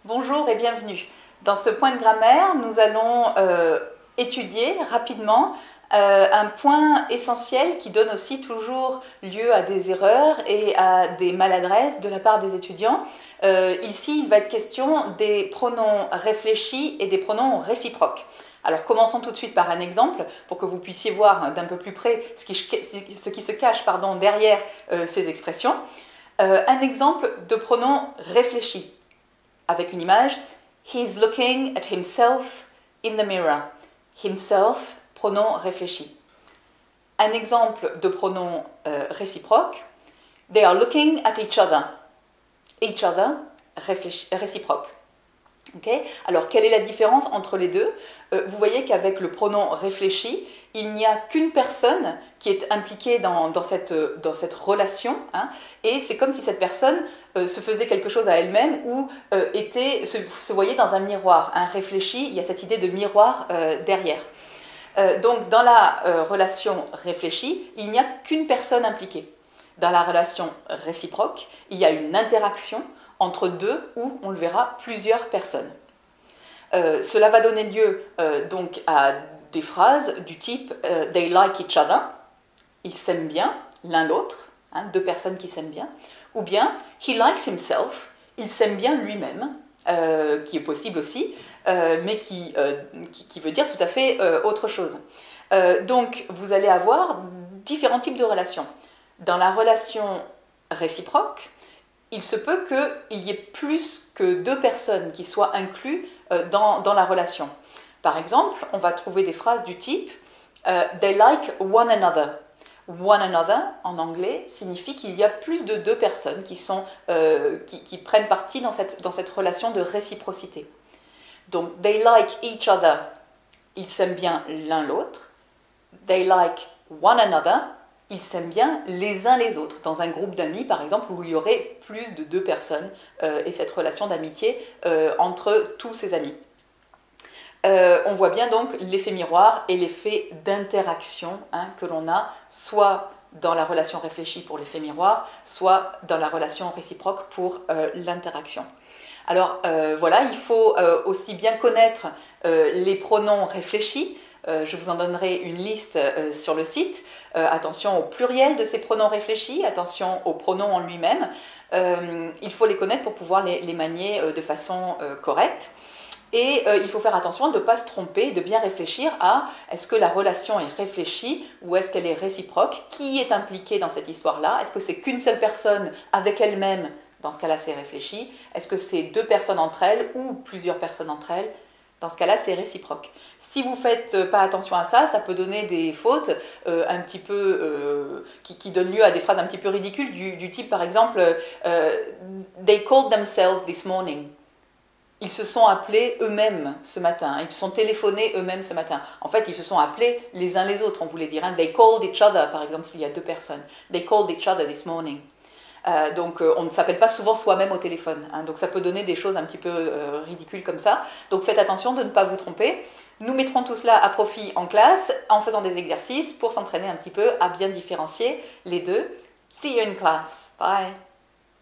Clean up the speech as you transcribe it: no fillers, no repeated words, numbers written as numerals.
Bonjour et bienvenue. Dans ce point de grammaire, nous allons étudier rapidement un point essentiel qui donne aussi toujours lieu à des erreurs et à des maladresses de la part des étudiants. Ici, il va être question des pronoms réfléchis et des pronoms réciproques. Alors commençons tout de suite par un exemple pour que vous puissiez voir d'un peu plus près ce qui se cache derrière ces expressions. Un exemple de pronom réfléchi avec une image. He's looking at himself in the mirror. Himself, pronom réfléchi. Un exemple de pronom réciproque. They are looking at each other. Each other, réciproque. Okay. Alors, quelle est la différence entre les deux? Vous voyez qu'avec le pronom réfléchi, il n'y a qu'une personne qui est impliquée dans cette relation, hein, et c'est comme si cette personne se faisait quelque chose à elle-même ou se voyait dans un miroir. Un réfléchi, il y a cette idée de miroir derrière. Donc, dans la relation réfléchie, il n'y a qu'une personne impliquée. Dans la relation réciproque, il y a une interaction entre deux ou, on le verra, plusieurs personnes. Cela va donner lieu donc à des phrases du type they like each other, ils s'aiment bien l'un l'autre, hein, deux personnes qui s'aiment bien, ou bien he likes himself, il s'aime bien lui-même, qui est possible aussi, mais qui veut dire tout à fait autre chose. Donc vous allez avoir différents types de relations. Dans la relation réciproque, il se peut qu'il y ait plus que deux personnes qui soient incluses dans la relation. Par exemple, on va trouver des phrases du type they like one another. One another, en anglais, signifie qu'il y a plus de deux personnes qui prennent partie dans cette relation de réciprocité. Donc, they like each other, ils s'aiment bien l'un l'autre. They like one another, ils s'aiment bien les uns les autres. Dans un groupe d'amis, par exemple, où il y aurait plus de deux personnes et cette relation d'amitié entre tous ces amis. On voit bien donc l'effet miroir et l'effet d'interaction que l'on a, soit dans la relation réfléchie pour l'effet miroir, soit dans la relation réciproque pour l'interaction. Alors voilà, il faut aussi bien connaître les pronoms réfléchis. Je vous en donnerai une liste sur le site. Attention au pluriel de ces pronoms réfléchis, attention aux pronoms en lui-même. Il faut les connaître pour pouvoir les manier de façon correcte. Et il faut faire attention de ne pas se tromper, de bien réfléchir à est-ce que la relation est réfléchie ou est-ce qu'elle est réciproque? Qui est impliqué dans cette histoire-là? Est-ce que c'est qu'une seule personne avec elle-même? Dans ce cas-là, c'est réfléchi. Est-ce que c'est deux personnes entre elles ou plusieurs personnes entre elles? Dans ce cas-là, c'est réciproque. Si vous ne faites pas attention à ça, ça peut donner des fautes un petit peu qui donnent lieu à des phrases un petit peu ridicules du type, par exemple, they called themselves this morning. Ils se sont appelés eux-mêmes ce matin, ils se sont téléphonés eux-mêmes ce matin. En fait, ils se sont appelés les uns les autres, on voulait dire. Hein. They called each other, par exemple, s'il y a deux personnes. They called each other this morning. Donc, on ne s'appelle pas souvent soi-même au téléphone. Hein. Donc, ça peut donner des choses un petit peu ridicules comme ça. Donc, faites attention de ne pas vous tromper. Nous mettrons tout cela à profit en classe en faisant des exercices pour s'entraîner un petit peu à bien différencier les deux. See you in class. Bye.